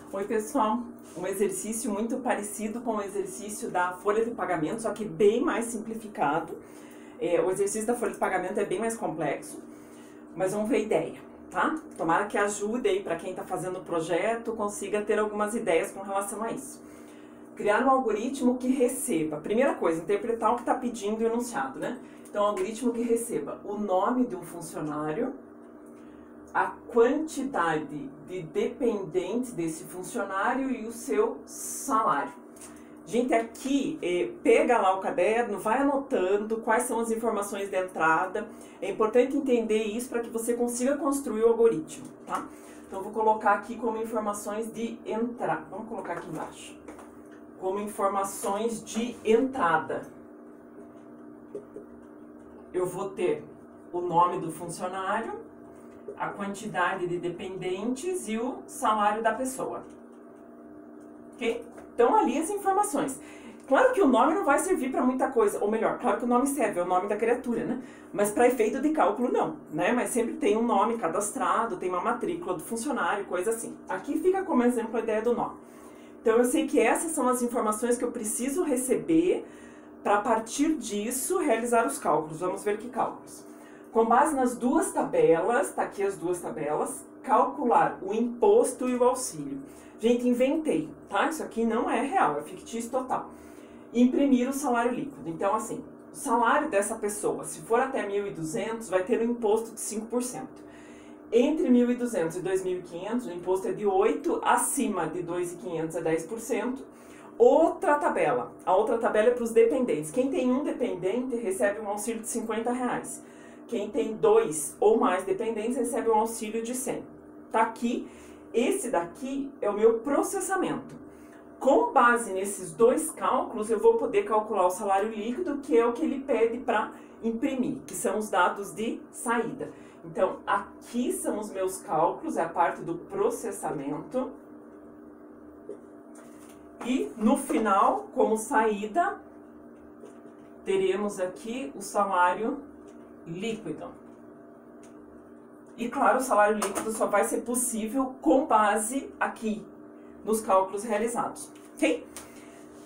Oi pessoal, um exercício muito parecido com o exercício da folha de pagamento, só que bem mais simplificado. O exercício da folha de pagamento é bem mais complexo, mas vamos ver a ideia, tá? Tomara que ajude aí para quem está fazendo o projeto, consiga ter algumas ideias com relação a isso. Criar um algoritmo que receba, primeira coisa, interpretar o que está pedindo o enunciado, né? Então, um algoritmo que receba o nome de um funcionário, a quantidade de dependentes desse funcionário e o seu salário. Gente, aqui, pega lá o caderno, vai anotando quais são as informações de entrada. É importante entender isso para que você consiga construir o algoritmo, tá? Então, vou colocar aqui como informações de entrada. Vamos colocar aqui embaixo. Como informações de entrada. Eu vou ter o nome do funcionário, a quantidade de dependentes e o salário da pessoa. Ok? Então, ali as informações. Claro que o nome não vai servir para muita coisa, ou melhor, claro que o nome serve, é o nome da criatura, né? Mas para efeito de cálculo não, né? Mas sempre tem um nome cadastrado, tem uma matrícula do funcionário, coisa assim. Aqui fica como exemplo a ideia do nome. Então, eu sei que essas são as informações que eu preciso receber para, a partir disso, realizar os cálculos. Vamos ver que cálculos. Com base nas duas tabelas, tá aqui as duas tabelas, calcular o imposto e o auxílio. Gente, inventei, tá? Isso aqui não é real, é fictício total. Imprimir o salário líquido. Então, assim, o salário dessa pessoa, se for até 1.200, vai ter um imposto de 5%. Entre 1.200 e 2.500, o imposto é de 8%, acima de 2.500 é 10%. Outra tabela, a outra tabela é para os dependentes. Quem tem um dependente recebe um auxílio de R$50. Quem tem 2 ou mais dependentes recebe um auxílio de 100. Tá aqui, esse daqui é o meu processamento. Com base nesses dois cálculos, eu vou poder calcular o salário líquido, que é o que ele pede para imprimir, que são os dados de saída. Então, aqui são os meus cálculos, é a parte do processamento. E no final, como saída, teremos aqui o salário líquido. E claro, o salário líquido só vai ser possível com base aqui nos cálculos realizados, ok?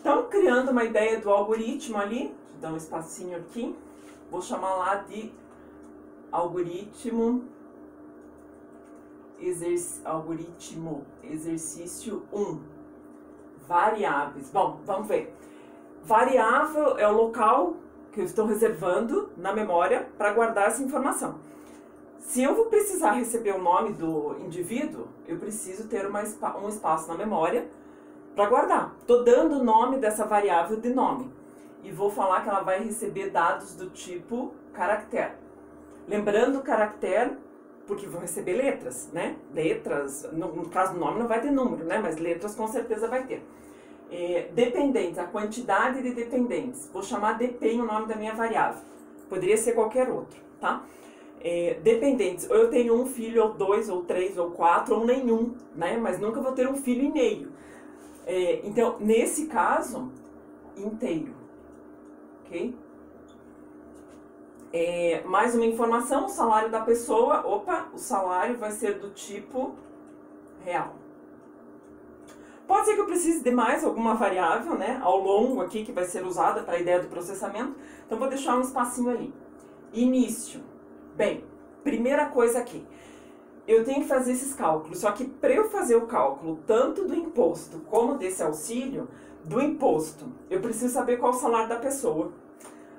Então, criando uma ideia do algoritmo ali, deixa eu dar um espacinho aqui, vou chamar lá de algoritmo exercício 1. Variáveis. Bom, vamos ver. Variável é o local que eu estou reservando na memória para guardar essa informação. Se eu vou precisar receber o nome do indivíduo, eu preciso ter um espaço na memória para guardar. Estou dando o nome dessa variável de nome. E vou falar que ela vai receber dados do tipo caractere. Lembrando caractere, porque vão receber letras, né? Letras, no caso do nome não vai ter número, né? Mas letras com certeza vai ter. Dependentes, a quantidade de dependentes. Vou chamar dp o nome da minha variável. Poderia ser qualquer outro, tá? Dependentes, ou eu tenho um filho, ou 2, ou 3, ou 4, ou nenhum, né? Mas nunca vou ter um filho e meio. Então, nesse caso, inteiro, ok? Mais uma informação, o salário da pessoa, o salário vai ser do tipo real. Pode ser que eu precise de mais alguma variável, né, ao longo aqui, que vai ser usada para a ideia do processamento, então vou deixar um espacinho ali. Início. Bem, primeira coisa aqui, eu tenho que fazer esses cálculos, só que para eu fazer o cálculo tanto do imposto como desse auxílio, do imposto, eu preciso saber qual o salário da pessoa.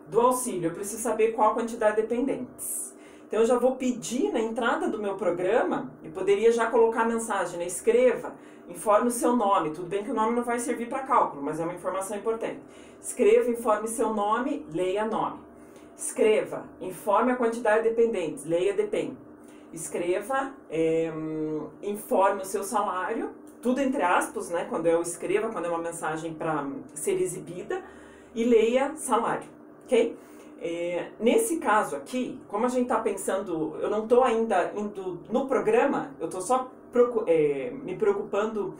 Do auxílio, eu preciso saber qual a quantidade de dependentes. Então, eu já vou pedir na entrada do meu programa, e poderia já colocar a mensagem, né? Escreva, informe o seu nome. Tudo bem que o nome não vai servir para cálculo, mas é uma informação importante. Escreva, informe seu nome, leia nome. Escreva, informe a quantidade de dependentes, leia depende. Escreva, informe o seu salário, tudo entre aspas, né? Quando eu escreva, quando é uma mensagem para ser exibida, e leia salário. Ok? Nesse caso aqui, como a gente está pensando, eu não estou ainda indo no programa, eu estou só me preocupando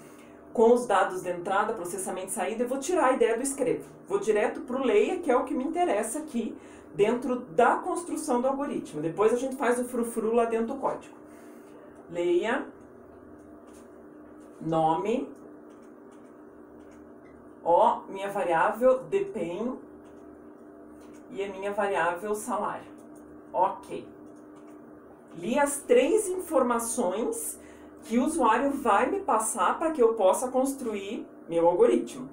com os dados de entrada, processamento e saída, eu vou tirar a ideia do escreva. Vou direto para o leia, que é o que me interessa aqui, dentro da construção do algoritmo. Depois a gente faz o frufru lá dentro do código. Leia nome, ó, minha variável depend e a minha variável salário. Ok. Li as 3 informações que o usuário vai me passar para que eu possa construir meu algoritmo.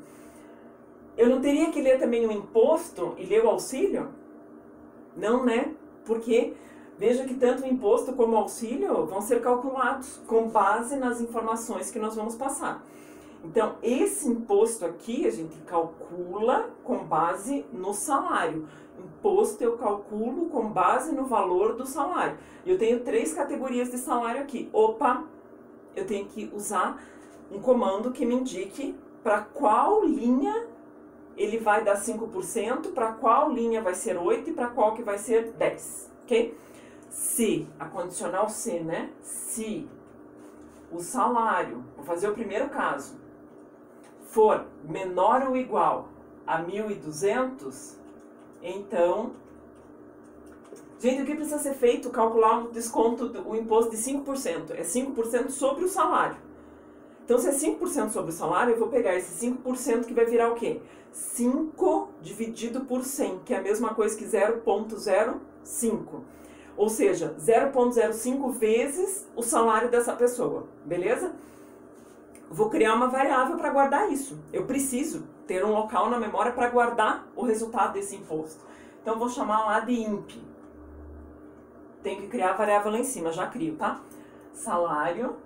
Eu não teria que ler também o imposto e ler o auxílio? Não, né? Porque veja que tanto o imposto como o auxílio vão ser calculados com base nas informações que nós vamos passar. Então, esse imposto aqui a gente calcula com base no salário. Imposto eu calculo com base no valor do salário. E eu tenho 3 categorias de salário aqui. Opa, eu tenho que usar um comando que me indique para qual linha ele vai dar 5%, para qual linha vai ser 8% e para qual que vai ser 10%, ok? Se, a condicional se, né? Se o salário, vou fazer o primeiro caso, for menor ou igual a 1.200, então, gente, o que precisa ser feito? Calcular o desconto, o imposto de 5%. É 5% sobre o salário. Então, se é 5% sobre o salário, eu vou pegar esse 5% que vai virar o quê? 5 dividido por 100, que é a mesma coisa que 0,05. Ou seja, 0,05 vezes o salário dessa pessoa, beleza? Vou criar uma variável para guardar isso. Eu preciso ter um local na memória para guardar o resultado desse imposto. Então, vou chamar lá de imp. Tenho que criar a variável lá em cima, já crio, tá? Salário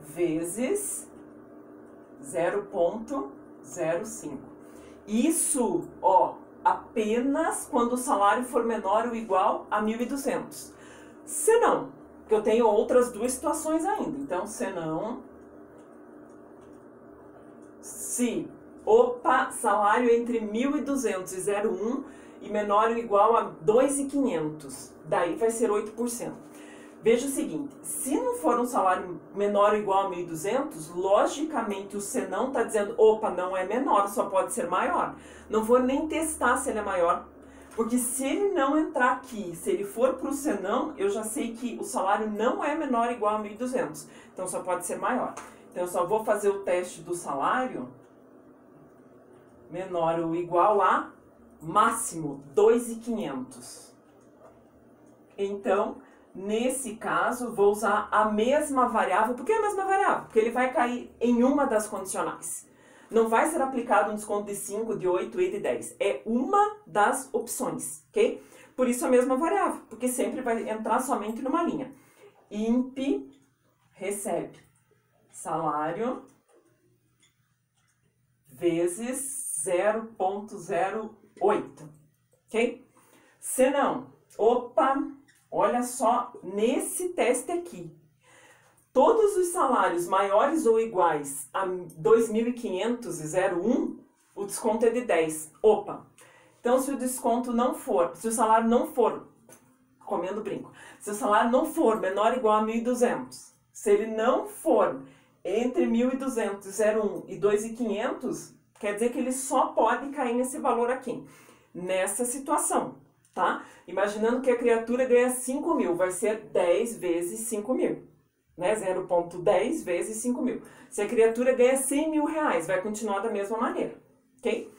vezes 0,05. Isso, ó, apenas quando o salário for menor ou igual a 1.200. Se não, porque eu tenho outras 2 situações ainda. Então, se não, se, opa, salário entre 1.200 e 0,1 e menor ou igual a 2.500, daí vai ser 8%. Veja o seguinte, se não for um salário menor ou igual a 1.200, logicamente o senão está dizendo, opa, não é menor, só pode ser maior. Não vou nem testar se ele é maior, porque se ele não entrar aqui, se ele for para o senão, eu já sei que o salário não é menor ou igual a 1.200, então só pode ser maior. Então eu só vou fazer o teste do salário menor ou igual a máximo 2.500. Então, nesse caso, vou usar a mesma variável. Por que a mesma variável? Porque ele vai cair em uma das condicionais. Não vai ser aplicado um desconto de 5, de 8 e de 10. É uma das opções, ok? Por isso a mesma variável, porque sempre vai entrar somente numa linha. Imp recebe salário vezes 0,08, ok? Se não, opa, olha só, nesse teste aqui, todos os salários maiores ou iguais a 2.500 e 0,1, o desconto é de 10. Opa, então se o desconto não for, se o salário não for, comendo brinco, se o salário não for menor ou igual a 1.200, se ele não for entre 1.200 e 0,1 e 2.500, quer dizer que ele só pode cair nesse valor aqui, nessa situação, tá? Imaginando que a criatura ganha 5.000, vai ser 10 vezes 5.000, né? 0,10 vezes 5.000. Se a criatura ganha 100 mil reais, vai continuar da mesma maneira, ok?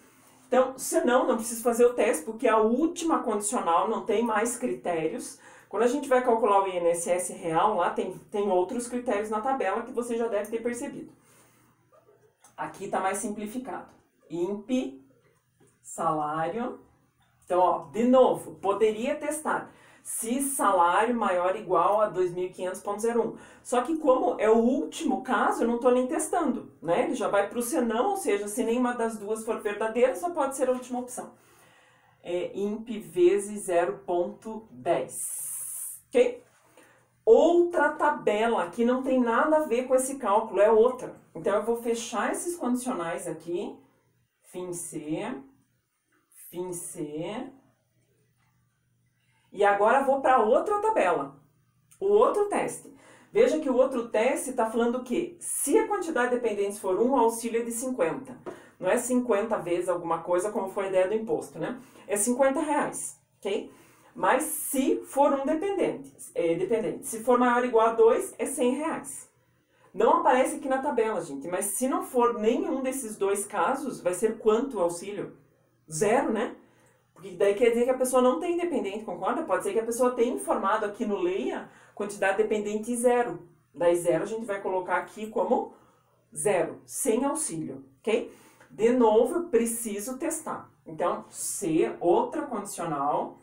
Então, se não preciso fazer o teste, porque a última condicional não tem mais critérios. Quando a gente vai calcular o INSS real, lá tem outros critérios na tabela que você já deve ter percebido. Aqui está mais simplificado. Imp, salário. Então, ó, de novo, poderia testar se salário maior ou igual a 2.500,01. Só que como é o último caso, eu não estou nem testando, né? Ele já vai para o senão, ou seja, se nenhuma das duas for verdadeira, só pode ser a última opção. Imp vezes 0,10. Ok? Outra tabela que não tem nada a ver com esse cálculo, é outra. Então, eu vou fechar esses condicionais aqui. Fim C. E agora vou para outra tabela. O outro teste. Veja que o outro teste está falando o quê? Se a quantidade de dependentes for 1, o auxílio é de 50. Não é 50 vezes alguma coisa, como foi a ideia do imposto, né? É 50 reais, ok? Mas se for um dependente, se for maior ou igual a 2, é 100 reais. Não aparece aqui na tabela, gente, mas se não for nenhum desses dois casos, vai ser quanto o auxílio? Zero, né? Porque daí quer dizer que a pessoa não tem dependente, concorda? Pode ser que a pessoa tenha informado aqui no Leia quantidade dependente zero. Daí zero a gente vai colocar aqui como zero, sem auxílio, ok? De novo, eu preciso testar. Então, se, outra condicional,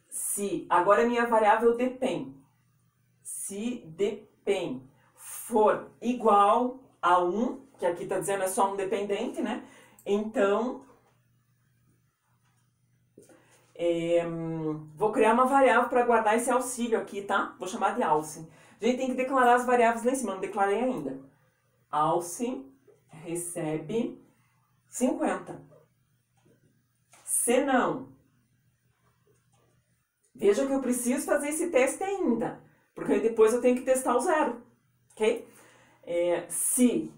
se, agora a minha variável depend. Se depend for igual a 1, que aqui está dizendo é só um dependente, né? Então, vou criar uma variável para guardar esse auxílio aqui, tá? Vou chamar de alce. A gente tem que declarar as variáveis lá em cima, não declarei ainda. Alce recebe 50. Se não, veja que eu preciso fazer esse teste ainda, porque depois eu tenho que testar o zero, ok? Se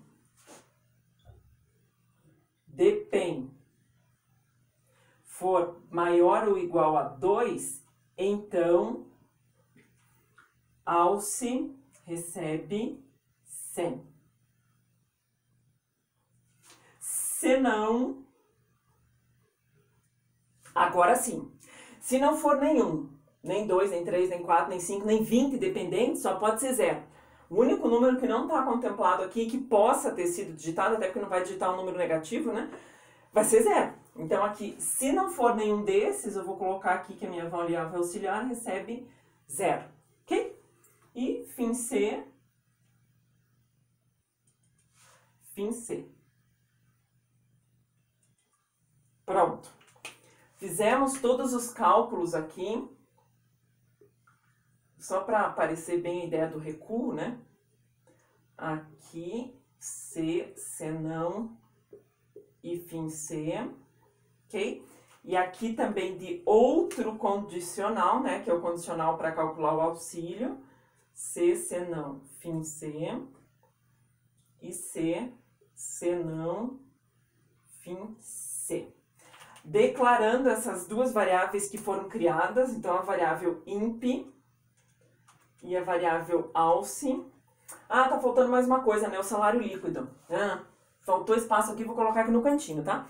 depend for maior ou igual a 2, então alce recebe 100. Se não, agora sim, se não for nenhum, nem 2, nem 3, nem 4, nem 5, nem 20 dependentes, só pode ser 0. O único número que não está contemplado aqui, que possa ter sido digitado, até porque não vai digitar um número negativo, né? Vai ser 0. Então aqui, se não for nenhum desses, eu vou colocar aqui que a minha variável auxiliar recebe 0, ok? E fim C. Fim C. Pronto. Fizemos todos os cálculos aqui. Só para aparecer bem a ideia do recuo, né? Aqui, C, senão e fim C, ok? E aqui também de outro condicional, né? Que é o condicional para calcular o auxílio. C, senão, fim C. E C, senão, fim C. Declarando essas duas variáveis que foram criadas, então a variável imp e a variável alce. Ah, tá faltando mais uma coisa, né? O salário líquido. Faltou espaço aqui, vou colocar aqui no cantinho, tá?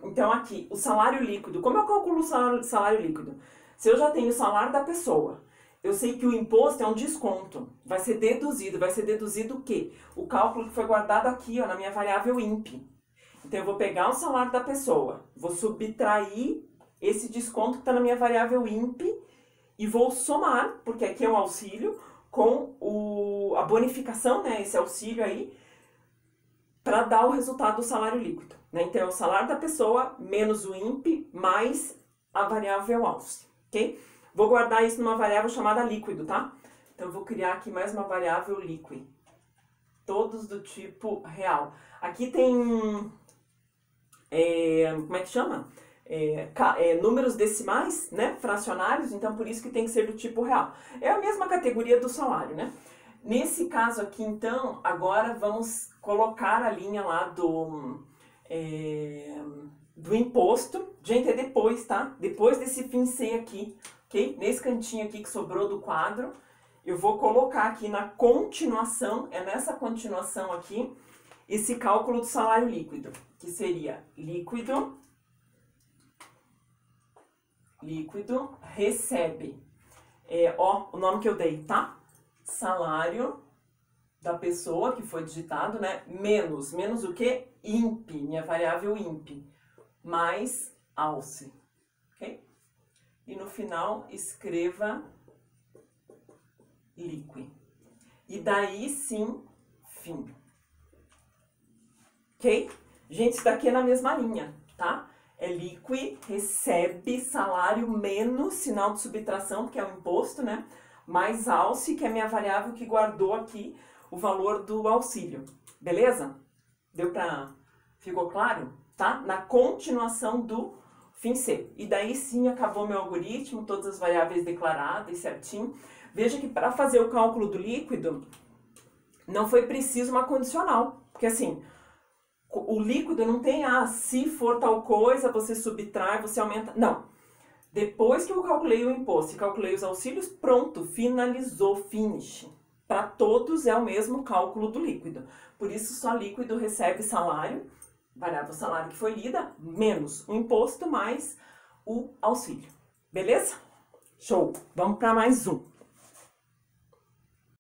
Então aqui, o salário líquido. Como eu calculo o salário líquido? Se eu já tenho o salário da pessoa, eu sei que o imposto é um desconto. Vai ser deduzido o quê? O cálculo que foi guardado aqui, ó, na minha variável imp. Então eu vou pegar o salário da pessoa, vou subtrair esse desconto que está na minha variável imp e vou somar, porque aqui é um auxílio, com a bonificação, né, esse auxílio aí, para dar o resultado do salário líquido. Né? Então é o salário da pessoa menos o imp mais a variável alce, ok? Vou guardar isso numa variável chamada líquido, tá? Então eu vou criar aqui mais uma variável líquido. Todos do tipo real. Aqui tem... como é que chama? Números decimais, né? Fracionários, então por isso que tem que ser do tipo real. É a mesma categoria do salário, né? Nesse caso aqui, então, agora vamos colocar a linha lá do imposto. Gente, é depois, tá? Depois desse fim C aqui, ok? Nesse cantinho aqui que sobrou do quadro, eu vou colocar aqui na continuação, nessa continuação aqui, esse cálculo do salário líquido, que seria líquido recebe, o nome que eu dei, tá? Salário da pessoa que foi digitado, né? Menos o que? Imp, minha variável imp, mais alce, ok? E no final escreva líquido. E daí sim, fim. Ok? Gente, isso daqui é na mesma linha, tá? É líquido, recebe salário menos sinal de subtração, que é o imposto, né? Mais alce, que é a minha variável que guardou aqui o valor do auxílio. Beleza? Ficou claro? Tá? Na continuação do fim C. E daí sim acabou meu algoritmo, todas as variáveis declaradas certinho. Veja que para fazer o cálculo do líquido, não foi preciso uma condicional. Porque assim, o líquido não tem, se for tal coisa, você subtrai, você aumenta. Não. Depois que eu calculei o imposto e calculei os auxílios, pronto, finalizou, finish. Para todos é o mesmo cálculo do líquido. Por isso, só líquido recebe salário, variável salário que foi lida, menos o imposto, mais o auxílio. Beleza? Show! Vamos para mais um.